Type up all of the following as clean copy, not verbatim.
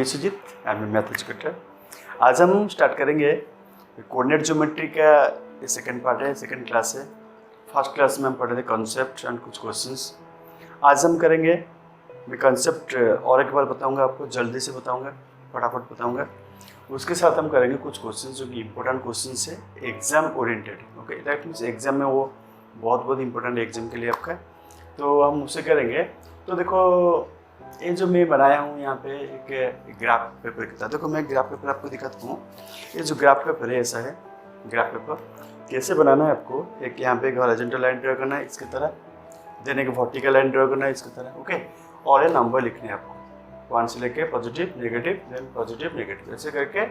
B Sujit, I am math educator. आज हम start करेंगे कोऑर्डिनेट ज्योमेट्री का सेकंड पार्ट है, सेकंड क्लास है। फर्स्ट क्लास में हम पढ़े थे कॉन्सेप्ट एंड कुछ क्वेश्चंस। आज हम करेंगे, मैं कॉन्सेप्ट और एक बार बताऊंगा आपको, जल्दी से बताऊंगा, फटाफट बताऊंगा। उसके साथ हम करेंगे कुछ क्वेश्चंस जो कि इंपॉर्टेंट क्वेश्चंस है, exam oriented. Okay, that means exam में वो बहुत इंपॉर्टेंट है एग्जाम के लिए आपका, तो हम उसे करेंगे। तो देखो, ये जो मैं बनाया हूँ यहाँ पे एक ग्राफ पेपर की तरह। देखो, मैं ग्राफ पेपर आपको दिखाता हूँ। ये जो ग्राफ पेपर है ऐसा है ग्राफ पेपर। कैसे बनाना है आपको, एक यहाँ पे एक हॉरिजॉन्टल लाइन ड्रॉ करना है इसकी तरह, देन एक वर्टिकल लाइन ड्रॉ करना है इसकी तरह। ओके, और ये नंबर लिखने हैं आपको, 1 से लेके positive negative, then positive negative, ऐसे करके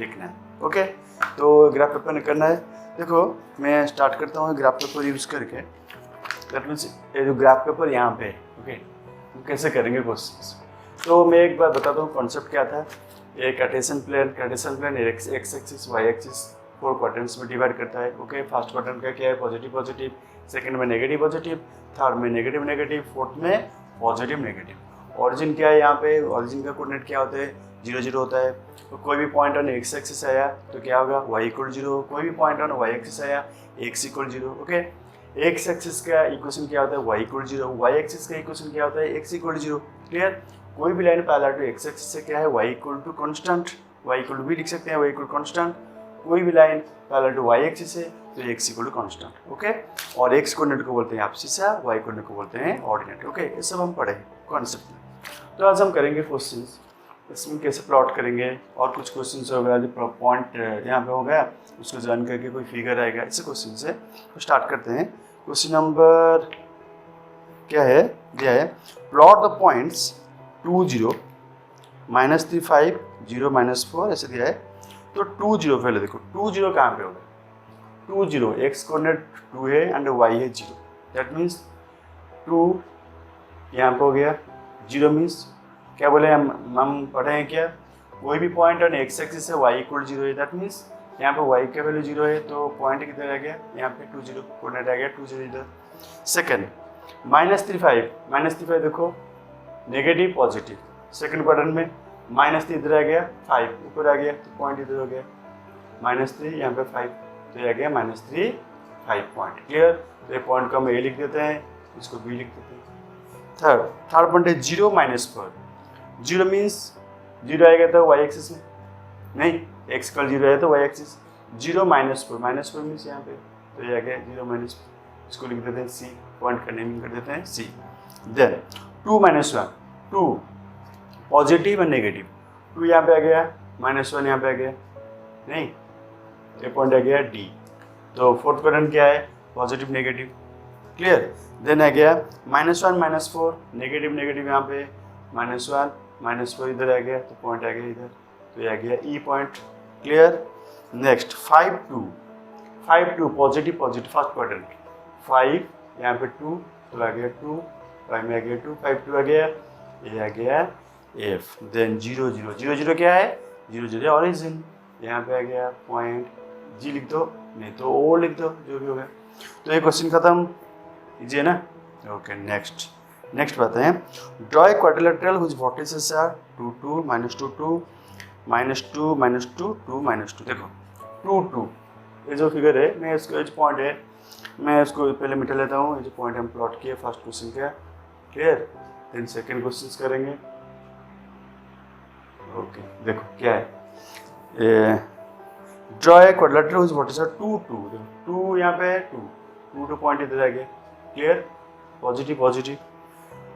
लिखना है। ओके, तो ग्राफ पेपर करना है। देखो, मैं स्टार्ट करता हूँ ग्राफ पेपर यूज़ करके। दैट मीन्स ये जो ग्राफ पेपर यहाँ पे है, ओके, कैसे करेंगे क्वेश्चंस। तो मैं एक बार बताता हूँ कॉन्सेप्ट क्या था। एक Cartesian plane x axis y axis 4 quadrants में डिवाइड करता है। ओके, फर्स्ट क्वाड्रेंट का क्या है, पॉजिटिव पॉजिटिव, सेकंड में नेगेटिव पॉजिटिव, थर्ड में नेगेटिव नेगेटिव, फोर्थ में पॉजिटिव नेगेटिव। ऑरिजिन क्या है, यहाँ पे ऑरिजिन का कोऑर्डिनेट क्या होता है, 0 0 होता है। तो कोई भी पॉइंट ऑन एक्स एक्सिस आया तो क्या होगा, वाई इक्वल 0। कोई भी पॉइंट ऑन वाई एक्सिस आया, x equal 0। Okay, x axis का इक्वेशन क्या होता है, वाई इक्वल 0। वाई एक्सिस का इक्वेशन क्या होता है, एक्स इक्वल 0। क्लियर। कोई भी line parallel to x axis से क्या है, y equal to constant, y equal to भी लिख सकते हैं, वाई इक्वल कांस्टेंट। कोई भी line parallel to y axis है तो x equal to constant. Okay, और एक्स कोऑर्डिनेट को बोलते हैं एब्सिसा, वाई कोऑर्डिनेट को बोलते हैं ऑर्डिनेट। ओके, ये सब हम पढ़े कॉन्सेप्ट में। तो आज हम करेंगे क्वेश्चंस, इसमें कैसे प्लॉट करेंगे, और कुछ क्वेश्चंस हो गया जो पॉइंट यहाँ पे हो गया उसको जान करके कोई फिगर आएगा, ऐसे क्वेश्चन से तो स्टार्ट करते हैं। क्वेश्चन नंबर क्या है, दिया है प्लॉट द पॉइंट्स 2 0 -3 5 0 -4, ऐसे दिया है। तो 2 0 पहले देखो, 2 0 कहाँ पे होगा, 2 0 एक्स कोऑर्डिनेट 2 है एंड वाई है 0। दैट मीन्स 2 यहाँ पे हो गया, 0 मीन्स क्या बोले हम पढ़े हैं क्या, कोई भी पॉइंट ऑन एक्स एक्सिस है वाई इक्वल 0 है। दैट मीन्स यहाँ पे वाई का वैल्यू 0 है, तो पॉइंट किधर आ गया, यहाँ पे 2 0 कोऑर्डिनेट आ गया, 2 0 इधर। सेकंड -3 5 देखो, नेगेटिव पॉजिटिव, सेकंड क्वाड्रेंट में -3 इधर आ गया, 5 ऊपर आ गया, तो पॉइंट इधर हो गया -3, यहाँ पे 5, तो ये आ गया -3 5 पॉइंट। क्लियर। तो ये पॉइंट को हम ए लिख देते हैं, इसको बी लिख देते हैं। थर्ड पॉइंट है 0 -4। 0 मीन्स 0 आएगा तो वाई एक्सिस में, नहीं एक्स कल 0 है तो वाई एक्सिस। 0 -4 मीन्स यहाँ पे, तो ये आ गया 0 -4, इसको लिख देते हैं सी, पॉइंट का नेमिंग कर देते हैं सी। देन 2 -1, 2 पॉजिटिव और नेगेटिव, 2 यहाँ पे आ गया, -1 यहाँ पे आ गया, नहीं ये पॉइंट आ गया डी। तो फोर्थ क्वाड्रेंट क्या है, पॉजिटिव नेगेटिव। क्लियर। देन आ गया -1 -4, नेगेटिव नेगेटिव यहाँ पे, -1 -4 इधर आ गया, तो पॉइंट आ गया इधर, तो ये आ गया ई point. Clear. Next 5 2 positive positive, first quadrant 5 यहाँ पे 2, तो आ गया 2, 5 में आ गया 2, 5 2 आ गया, ये आ गया एफ। देन 0 0 0 0 क्या है, 0 0 ऑरिजिन, यहाँ पे आ गया पॉइंट, जी लिख दो, नहीं तो ओ लिख दो, जो भी होगा। तो ये क्वेश्चन खत्म, कीजिए ना। ओके, नेक्स्ट बात है, draw a quadrilateral which vertices are 2 2 -2 2 -2 -2 2 -2। देखो 2 2, ये जो फिगर है, मैं इसका जो पॉइंट है मैं इसको पहले मिटा लेता हूँ। ये जो पॉइंट हम प्लॉट किए फर्स्ट क्वेश्चन का, क्लियर। देन सेकंड क्वेश्चन करेंगे। ओके, देखो क्या है, draw a quadrilateral which vertices are 2 2, देखो 2 यहाँ पे है, 2 2 पॉइंट इधर आ गया। क्लियर। पॉजिटिव पॉजिटिव,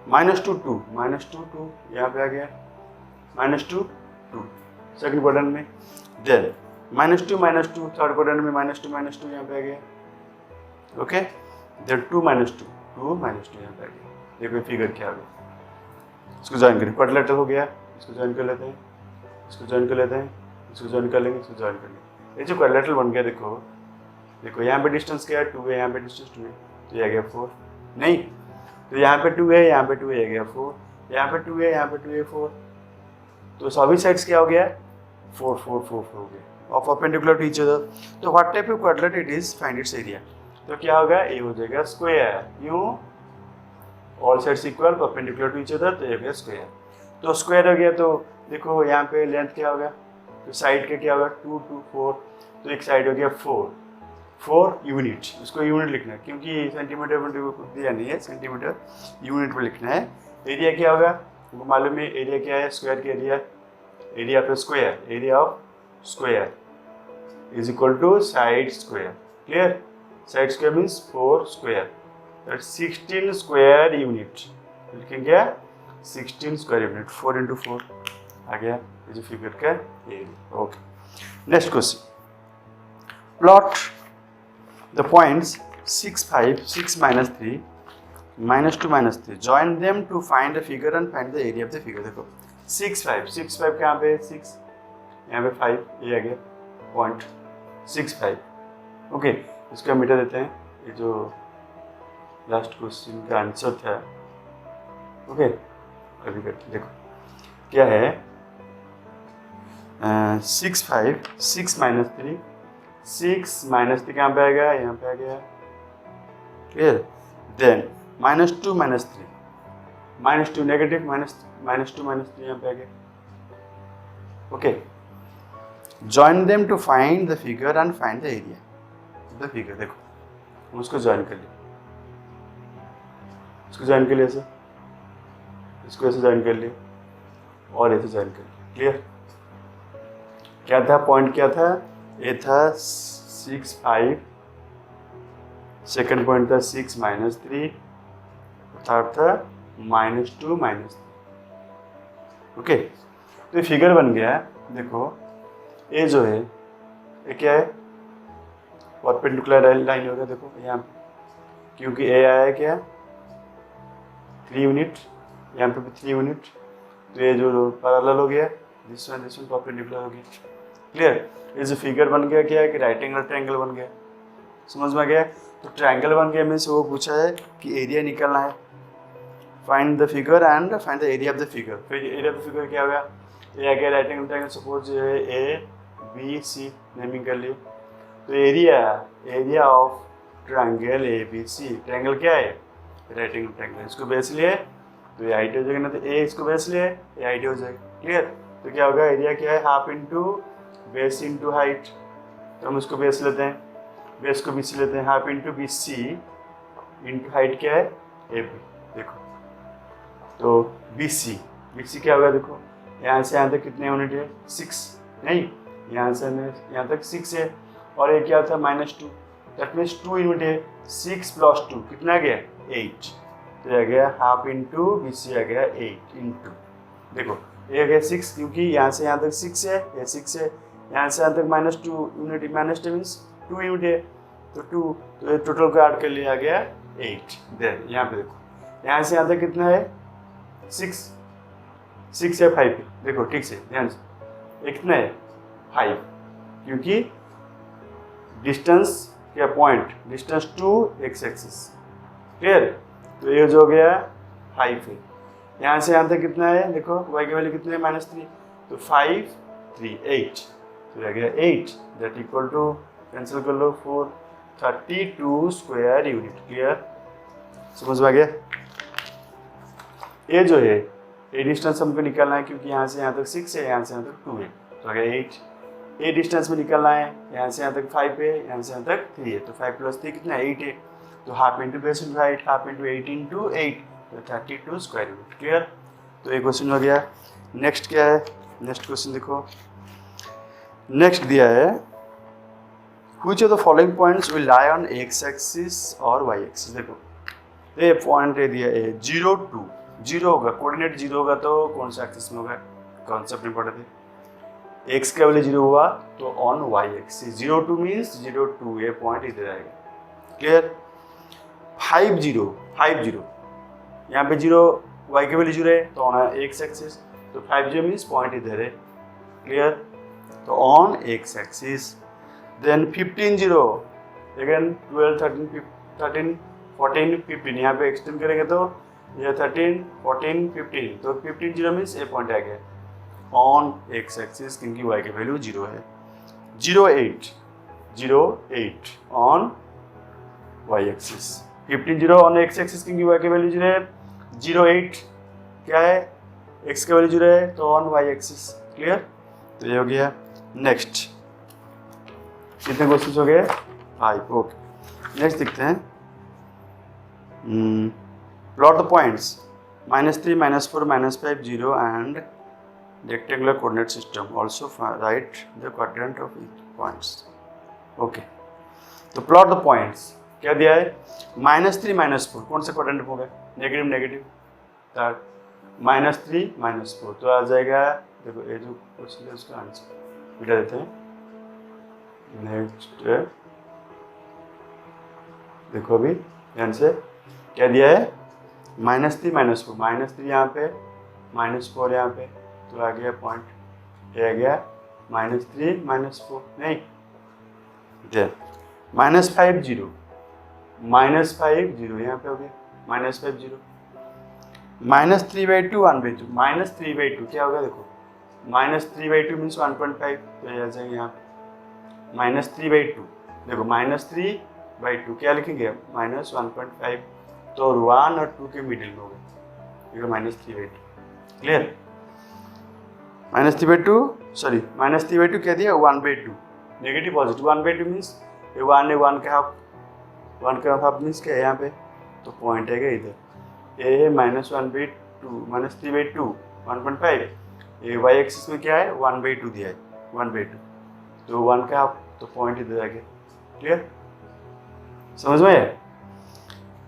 -2 2 -2 यहाँ पे आ गया, -2 2 सेकंड क्वाड्रेंट में। देन -2 थर्ड क्वाड्रेंट में, -2 यहाँ पे आ गया। ओके, देन 2 -2 यहाँ पे आ गया। देखो फिगर क्या आ गया, इसको ज्वाइन करें, क्वाड्रिलेटरल हो गया, इसको ज्वाइन कर लेते हैं, इसको ज्वाइन कर लेते हैं, इसको ज्वाइन कर लेंगे, इसको ज्वाइन कर लेंगे। ये जो क्वाड्रिलेटरल बन गया, देखो यहाँ पे डिस्टेंस क्या है, 2 है, यहाँ पे डिस्टेंस 2 है, तो ये आ गया 4, नहीं तो यहाँ पे 2 है, यहाँ पे 2 है, आ गया 4, यहाँ पे 2 है, यहाँ पे 2 है 4, तो सभी साइड्स क्या हो गया, 4 4 4 4 हो गया, और परपेंडिकुलर टू ईच अदर। तो what type of quadrilateral it is, find its area. तो क्या होगा, ए हो जाएगा स्क्वायर, क्यों, all sides equal perpendicular to each other, तो ये हो गया स्क्वायर। तो स्क्वायर हो गया, तो देखो यहाँ पे लेंथ क्या होगा, तो साइड का क्या होगा 2 2 4, तो एक साइड हो गया 4 यूनिट, उसको यूनिट लिखना है क्योंकि सेंटीमीटर में दिया नहीं है, सेंटीमीटर यूनिट में लिखना है। एरिया क्या होगा, वो मालूम है एरिया क्या है, स्क्वायर का area, area of square, area of square is equal to side square. Clear, side square means 4 square, that 16 square unit, लिखेंगे 16 स्क्वायर यूनिट, 4 इंटू 4 आ गया ये जो फिगर का area. Okay, next question, plot the points 6 5 6 minus 3 -2 -3, join them to find the figure and find the area of the figure। देखो 6 5 कहाँ पे 6, यहाँ पे 5, ये आ गया पॉइंट 6 5। ओके, इसको हम मिटा देते हैं, ये जो लास्ट क्वेश्चन का आंसर था। ओके, अभी करते देखो क्या है, 6 5 6 minus 3, 6 minus 3 कहाँ पे आएगा, यहाँ पे आ गया। क्लियर, देन -2 -3, -2 नेगेटिव, -2 -3 यहाँ पे आ गया। Okay, join them to find the figure and find the area the figure. देखो हम उसको ज्वाइन कर लिए, इसको ज्वाइन कर लिया ऐसे, इसको ऐसे ज्वाइन कर लिए और ऐसे ज्वाइन कर लिए। क्लियर, क्या था पॉइंट, क्या था, ये था 6 5, सेकंड पॉइंट था 6 -3, थर्ड था -2 -3। ओके, तो ये फिगर बन गया। देखो ये जो है ये क्या है, परपेंडिकुलर लाइन होगा। देखो यहाँ क्योंकि ए आया क्या 3 यूनिट, यहाँ पे भी 3 यूनिट, तो ये जो पैरेलल हो गया, दिस वन परपेंडिकुलर हो गया। क्लियर, ये जो फिगर बन गया क्या है कि राइट एंगल ट्रायंगल बन गया, समझ में आ गया। तो ट्रायंगल बन गया मीन्स वो पूछा है कि एरिया निकालना है, find the figure and find the area of the figure. फिर एरिया ऑफ द फिगर क्या होगा, ये आ गया right angle triangle, suppose A B C naming कर लिए, तो area of triangle A B C, triangle क्या है राइट एंगल ट्रायंगल, इसको बेस लिए तो ये हाइट हो जाएगा ना, तो ए इसको बेस लिए ये हाइट हो जाएगा। क्लियर, तो क्या होगा, एरिया क्या है half into base into height, तो हम उसको बेस लेते हैं, बेस को बी सी लेते हैं, half into B C into height क्या है ए बी। देखो तो बी सी क्या होगा, देखो यहाँ से यहाँ तक कितने यूनिट है 6, नहीं यहाँ से यहाँ तक 6 है, और ये क्या था -2, दैट मीन्स 2 यूनिट है, 6 + 2 कितना आ गया 8, तो ये आ गया हाफ इंटू बी सी आ गया 8 इंटू, देखो ये आ गया 6 क्योंकि यहाँ से यहाँ तक 6 है, ये 6 है, यहाँ से यहाँ तक -2 यूनिट, -2 मीन्स 2 यूनिट है, तो 2, तो ये टोटल को ऐड कर लिया आ गया 8। देन यहाँ पे देखो यहाँ से यहाँ तक कितना है 6 या 5 है, देखो ठीक से ध्यान से, ये कितना है 5, क्योंकि डिस्टेंस क्या point, distance to x axis. Clear, तो ये जो हो गया 5 है, यहाँ से यहाँ तक कितना है, देखो y की वैल्यू कितनी है -3, तो 5 3 8, तो ये गया 8, दैट इक्वल टू कैंसिल कर लो 4 32 स्क्वायर यूनिट। क्लियर, समझ में आ गया। ये जो है ये डिस्टेंस हमको निकालना है क्योंकि यहाँ से यहाँ तक 6 है, यहाँ से यहाँ तक 2 है, तो आ गया 8। ये डिस्टेंस में निकालना है, यहाँ से यहाँ तक 5 है, यहाँ से यहाँ तक 3 है, तो 5 + 3 कितना है 8 है, तो half into base into height, half into 8 into 8, तो 32 स्क्वायर यूनिट। क्लियर, तो ये क्वेश्चन हो गया। नेक्स्ट क्या है, नेक्स्ट क्वेश्चन देखो, नेक्स्ट दिया है which of the following points will lie on x axis और वाई एक्सिस। देखो ये पॉइंट है दिया है 0 2, 0 होगा, कोऑर्डिनेट 0 होगा तो कौन सा एक्सिस में होगा, कॉन्सेप्ट में पढ़े थे। एक्स का वैल्यू 0 हुआ तो ऑन वाई एक्सिस, 0 2 मीन्स 0 2, ये पॉइंट इधर आएगा। क्लियर, 5 0 यहाँ पे 0 वाई की वैल्यू 0 है तो ऑन एक्स एक्सिस, तो 5 0 मीन्स पॉइंट इधर है। क्लियर, तो on x axis. Then 15 0, again 12 13 14 15, यहाँ पे एक्सटेंड करेंगे तो ये 13 14 15, तो 15 0 मीन्स ए पॉइंट आ गया ऑन एक्स एक्सिस क्योंकि वाई की वैल्यू 0 है। 0 8 on y axis, 15 0 on x axis क्योंकि वाई की वैल्यू 0 है। 0 8 क्या है, एक्स का वैल्यू 0 है तो ऑन वाई एक्सिस। क्लियर? तो ये हो गया। नेक्स्ट कितने क्वेश्चन हो गए? 5। ओके, नेक्स्ट देखते हैं। Plot the points -3, -4, -5, 0 and rectangular coordinate system. Also write the quadrant of each points. Okay, तो प्लॉट द पॉइंट्स क्या दिया है? -3, -4 कौन से क्वाड्रेंट हो गए? नेगेटिव नेगेटिव, थर्ड -3, -4 तो आ जाएगा। देखो ये जो क्वेश्चन है उसका आंसर बेटा देते हैं। नेक्स्ट देखो अभी ध्यान से क्या दिया है? -3, -4, -3 यहाँ पे, -4 यहाँ पे, तो आ गया पॉइंट, ये आ गया -3, -4 नहीं, -5, 0, -5, 0 यहाँ पे हो गया, -5, 0, -3/2, 1/2, -3/2 क्या होगा? देखो -3/2 मीन्स 1.5, तो ये आ जाएगा यहाँ पे -3/2। देखो -3/2 क्या लिखेंगे? -1.5, तो 1 और 2 के मिडिल में होगा, -3/2। क्लियर? -3/2 सॉरी -3/2 क्या दिया? 1/2 नेगेटिव पॉजिटिव, 1/2 मीन्स ये 1 है, 1 का हाफ मीन्स क्या है यहाँ पे? तो पॉइंट है इधर, ये है -1/2, -3/2 1.5, ये वाई एक्सिस में क्या है? 1/2 दिया है, 1/2, तो 1 का हाफ, तो पॉइंट इधर आ गया। क्लियर? समझ में है?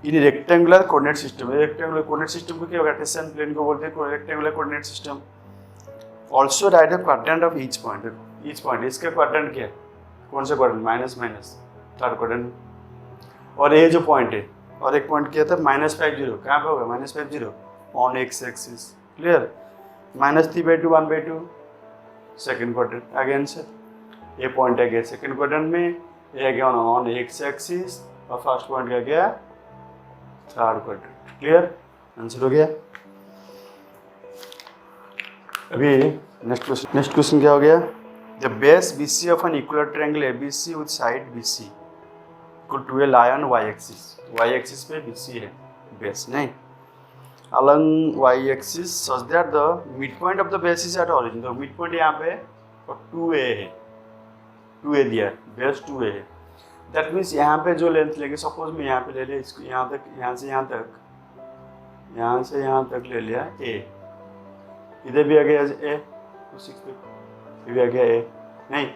इन rectangular coordinate system, rectangular coordinate system को क्या होगा? टेसन प्लेन को बोलते हैं rectangular coordinate system. Also right the quadrant of each point, each point इसका क्वाड्रेंट क्या है? कौन सा क्वाड्रेंट? Minus, third quadrant. और ये जो पॉइंट है, और एक पॉइंट किया था -5, 0 कहाँ पे होगा? -5, 0 on x axis. Clear? -3/2, 1/2 second quadrant आ गया आंसर। ये पॉइंट आ गया सेकेंड क्वाड्रेंट में, ये आ गया ऑन एक्स एक्सिस, और फर्स्ट पॉइंट आ गया थर्ड क्वाड्रेंट। क्लियर? आंसर हो गया। अभी नेक्स्ट क्वेश्चन क्या हो गया? The base BC of an equal triangle ABC with side BC equal to a lie on y axis. y axis पे BC है बेस, नहीं along y axis such that the mid point of the base is at origin. तो mid point यहाँ पे और 2a है, 2a दिया है, बेस 2a है। दैट मीन्स यहाँ पे जो लेंथ लेंगे, सपोज मैं यहाँ पे ले लिया इसको, यहाँ तक, यहाँ से यहाँ तक, यहाँ से यहाँ तक ले लिया a, इधर भी आ गया ए, ये भी आ गया ए, नहीं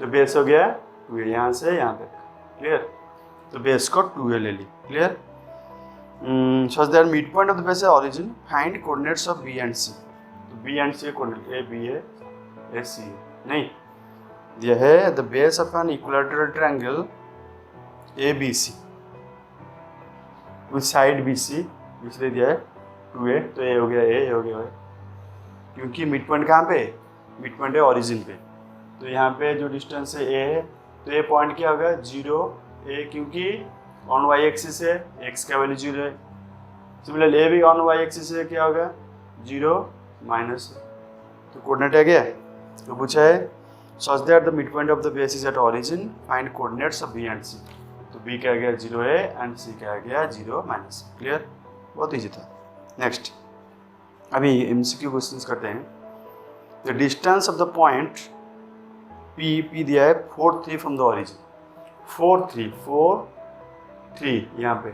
तो बेस हो गया 2a यहाँ से यहाँ तक। क्लियर? तो बेस को 2a ले ली। Clear? Such that mid point of the base है origin, find coordinates of B and C। तो B and C coordinate A B है, A C है, नहीं यह है the base of an equilateral triangle ABC with side BC, इसलिए दिया है 2a, तो ये हो गया A, ये हो गया A, क्योंकि मिड पॉइंट कहाँ पे? मिड पॉइंट है ओरिजिन पे, तो यहाँ पे जो डिस्टेंस है A है, तो ये पॉइंट क्या होगा? 0 A, क्योंकि ऑन y एक्सिस है, x का वैल्यू 0 है। सिमिलरली A भी ऑन y एक्सिस है, क्या होगा? 0 माइनस, तो कोऑर्डिनेट आ गया। तो पूछा है सच that the mid point of the base is at origin, find coordinates of B and C। तो B का आ गया 0 है एंड C का आ गया 0 माइनस। क्लियर? बहुत ईजी था। नेक्स्ट अभी MCQ क्वेश्चंस करते हैं। The distance of the point P दिया है 4, 3 फ्रॉम द ओरिजिन, 4, 3 यहाँ पे,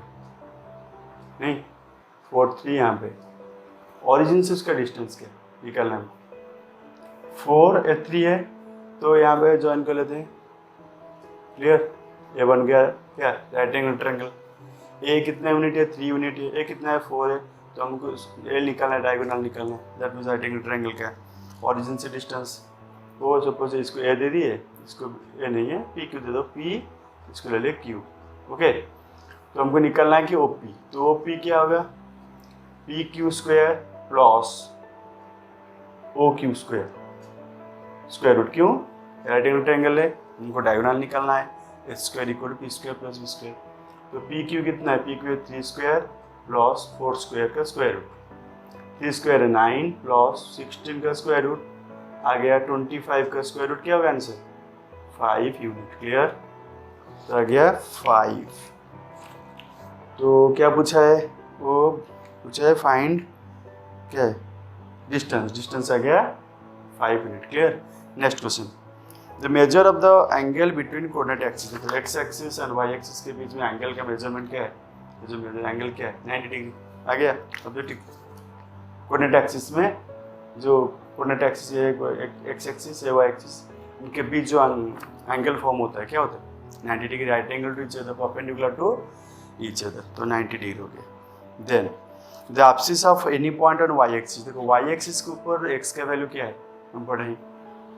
नहीं 4, 3 यहाँ पे, ओरिजिन से उसका डिस्टेंस क्या निकालना है? 4 या 3 है, तो यहाँ पे ज्वाइन कर लेते हैं। क्लियर? ये बन गया क्या? Right angle triangle. ए कितना यूनिट है? 3 यूनिट है। ए कितना है? 4 है, तो हमको ए निकालना है, डायगोनल निकालना है, that means right angle triangle का ओरिजिन से डिस्टेंस। वो सपोज इसको ए दे दिए, इसको ए नहीं है, पी क्यू दे दो, पी इसको ले ले क्यू। ओके, तो हमको निकालना है कि ओ पी, तो ओ पी क्या होगा? P Q square plus O Q square, square root, क्यों? राइट एंगल ट्रायंगल है, हमको डायगोनल निकालना है, H square equal P square plus B square. तो पी क्यू कितना है? P Q 3 square plus 4 square का स्क्वायर रूट, 3 स्क्वायर है 9 प्लस 16 का स्क्वायर रूट, आ गया 25 का स्क्वायर रूट, क्या होगा आंसर? 5 यूनिट। क्लियर? तो आ गया 5। तो क्या पूछा है? वो पूछा है फाइंड क्या है? डिस्टेंस आ गया 5 unit. Clear. Next question, the measure of the angle between coordinate axis, तो x axis and y axis के बीच में एंगल का मेजरमेंट क्या है, जो मेजर एंगल क्या है 90 डिग्री आ गया। ऑब्जेक्टिव कोऑर्डिनेट एक्सिस में जो कोऑर्डिनेट एक्सिस है एक्स एक्सिस है वाई एक्सिस, उनके बीच जो एंगल फॉर्म होता है क्या होता है 90 degree, right angle to each other, perpendicular to each other, तो 90 डिग्री हो गया। Then the abscissa of any point on y axis, देखो वाई एक्सिस के ऊपर एक्स का वैल्यू क्या है हम पढ़े हैं,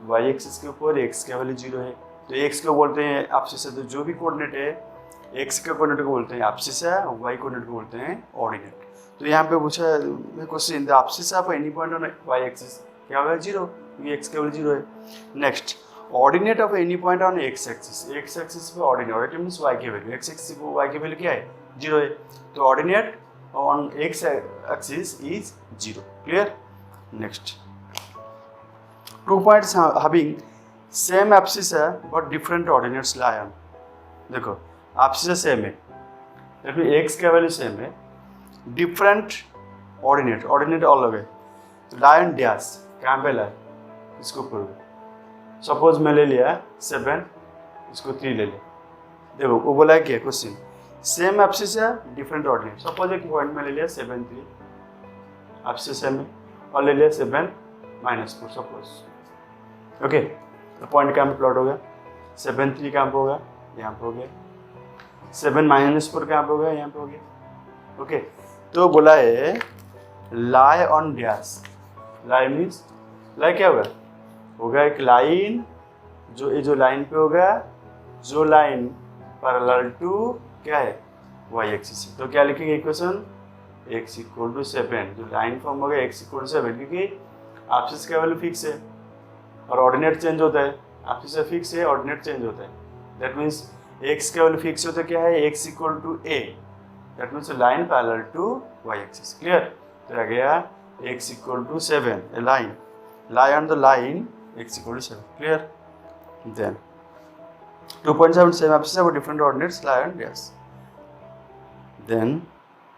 वाई एक्सिस के ऊपर एक्स का वैल्यू 0 है, तो एक्स को बोलते हैं एब्सिस है, तो जो भी कोऑर्डिनेट है एक्स के कोऑर्डिनेट को बोलते हैं एब्सिस है, वाई कोऑर्डिनेट को बोलते हैं ऑर्डिनेट। तो यहाँ पे पूछा है question, the abscissa of any point on y axis क्या होगा 0, क्योंकि एक्स का वैल्यू 0 है। Next, ordinate of any point on x axis पे ऑर्डिनेट मींस वाई की वैल्यू, एक्स एक्सिस पे वाई की वैल्यू क्या है 0 है, तो ordinate on x axis is 0। Clear. Next, 2 points having same abscissa है but different ordinates lie on, देखो एब्सिस सेम है, देखो एक्स का वैल्यू सेम है, डिफरेंट ऑर्डिनेट अलग है, तो लाई ऑन डैश कहाँ पे लाए, इसको ऊपर, सपोज मैं ले लिया 7, इसको 3 ले लिया, देखो वो बोला है क्या क्वेश्चन, सेम एब्सिस है डिफरेंट ऑर्डिनेट, सपोज एक पॉइंट में ले लिया 7 3, एब्सिस सेम है, और ले लिया 7 -4 सपोज, ओके, तो पॉइंट कहाँ पे प्लॉट होगा, 7 3 कहाँ पे होगा, यहाँ पे हो गया, 7 -4 कहाँ पे होगा, यहाँ पे हो गया, ओके। तो बोला है lie on dash, lie means lie क्या होगा एक लाइन, जो ये जो लाइन पे होगा, जो लाइन पैरेलल टू क्या है वाई एक्सिस, तो क्या लिखेंगे इक्वेशन x = 7, जो लाइन फॉर्म होगा x = 7, क्योंकि एब्सिस का वैल्यू फिक्स है और ऑर्डिनेट चेंज होता है, एब्सिस फिक्स है ऑर्डिनेट चेंज होता है, दैट मीन्स x का वैल्यू फिक्स होता है क्या है x = a, that means line parallel to y axis. Clear. तो आ गया x = 7, a lie on the line x = 7। Clear? Then 2 points have same axis but different ordinates lie on dash. Then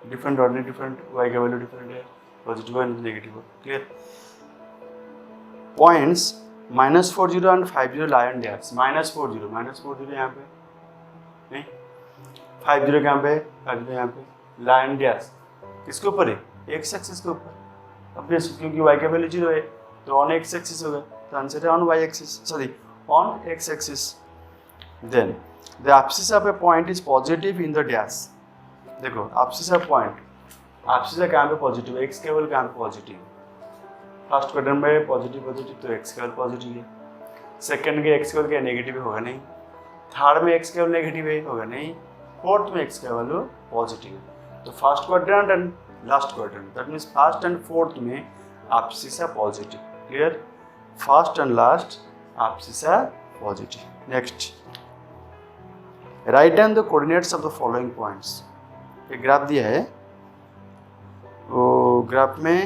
different ordinate different y का value different है, positive and negative। Clear? Points -40 and 50 lie on dash। -40 यहाँ पे नहीं, 50 कहाँ पे, 50 यहाँ पे, lie on dash किसके ऊपर है, x एक्सिस के ऊपर, अब क्योंकि y का वैल्यू 0 है तो ऑन एक्स एक्सिस होगा, तो आंसर है on y axis, sorry on x axis. Then the abscissa of a point is positive in the dash, देखो एब्सिस ऑफ पॉइंट, एब्सिस कहाँ पे पॉजिटिव, एक्स के वैल्यू कहाँ पे पॉजिटिव, फर्स्ट क्वाड्रेंट में पॉजिटिव तो एक्स के वैल्यू पॉजिटिव है, सेकंड के एक्स के वैल्यू क्या नेगेटिव होगा नहीं, थर्ड में एक्स के वैल्यू नेगेटिव है होगा नहीं, फोर्थ में एक्स के वैल्यू पॉजिटिव है, तो first quadrant and last quadrant, that means first and fourth में एब्सिस है positive. Clear? First and last apses are positive. Next, write down the coordinates of the following points. एक graph दिया है, वो graph में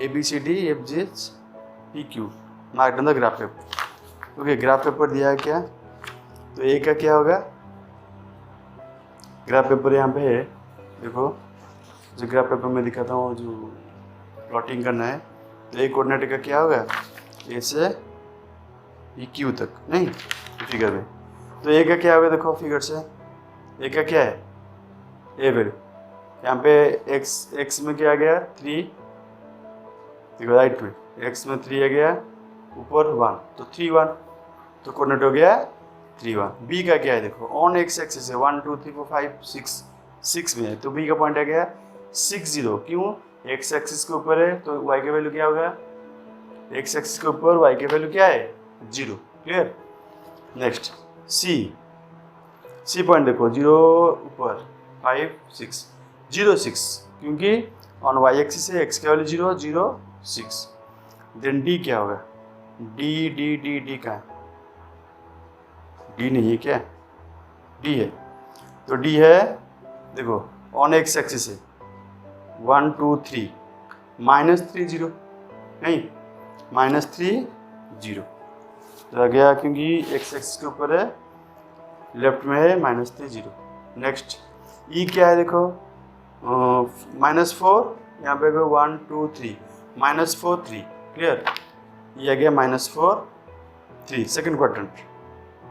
ABCD FG PQ mark down the graph paper. Okay, graph paper दिया है क्या, तो ए का क्या होगा, ग्राफ पेपर यहाँ पे है, देखो जो ग्राफ पेपर में दिखाता हूँ जो प्लॉटिंग करना है, तो एक कोऑर्डिनेट का क्या होगा ए से क्यू तक, नहीं फिगर में, तो ए का क्या होगा, देखो फिगर से ए का क्या है ए वैल्यू, यहाँ पे एक्स में क्या आ गया 3, देखो राइट में एक्स में 3 आ गया, ऊपर 1, तो 3 1, तो कोऑर्डिनेट हो गया 3 1। बी का क्या है, देखो ऑन एक्स एक्सिस है 1 2 3 4 5 6 में है, तो बी का पॉइंट आ गया 6 0, क्यों एक्स एक्सिस के ऊपर है, तो वाई का वैल्यू क्या होगा, एक्स एक्सिस के ऊपर वाई का वैल्यू क्या है 0। क्लियर। नेक्स्ट सी पॉइंट देखो 0 ऊपर 5 6 0 6, क्योंकि ऑन वाई एक्सिस है, एक्स का वैल्यू 0 0 6। देन डी क्या होगा, डी का डी नहीं है क्या, डी है, तो डी है देखो ऑन एक्स एक्सिस है 1 2 3 -3 0, नहीं -3 0, तो आ गया क्योंकि एक्स एक्सिस के ऊपर है, लेफ्ट में है -3 0। नेक्स्ट ई क्या है, देखो -4, यहाँ पे 1 2 3, -4 3, क्लियर। ये आ गया -4 3, second quadrant,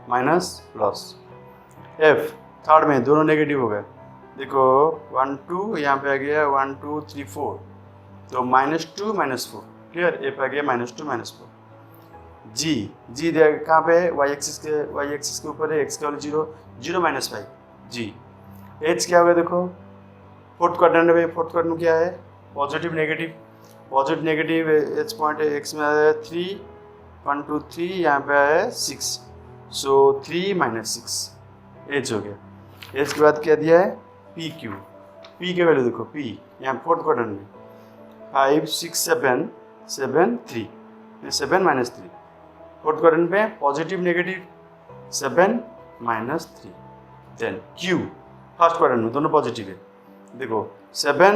minus plus. F third में दोनों नेगेटिव हो गए, देखो 1 2 यहाँ पे आ गया 1 2 3 4, तो -2 -4, क्लियर। F आ गया -2 -4। जी कहाँ पे है, y एक्सिस के ऊपर है, x का वैल्यू 0 0 -5 जी। H क्या होगा देखो, फोर्थ क्वाड्रेंट में, फोर्थ क्वाड्रेंट क्या है, पॉजिटिव नेगेटिव H पॉइंट है, x में आया 3 1 2 3, यहाँ पे आया 6, सो 3 -6 H हो गया। H के बाद क्या दिया है, PQ, P के वैल्यू देखो, P यहाँ फोर्थ क्वाड्रेंट में 5 6 7 7 3, 7 -3, फोर्थ क्वाड्रेंट में positive negative 7 -3, then Q first quadrant में दोनों पॉजिटिव है, देखो 7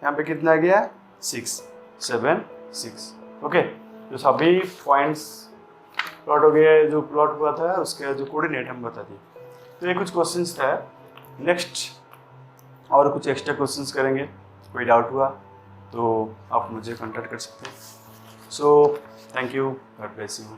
यहाँ पे कितना आ गया 6 7 6, ओके। जो सभी पॉइंट्स प्लॉट हो गया, जो प्लॉट हुआ था उसके जो कोऑर्डिनेट हम बता दिए। तो ये कुछ क्वेश्चंस था, नेक्स्ट और कुछ एक्स्ट्रा क्वेश्चंस करेंगे, कोई डाउट हुआ तो आप मुझे कांटेक्ट कर सकते हैं। So thank you, God bless you.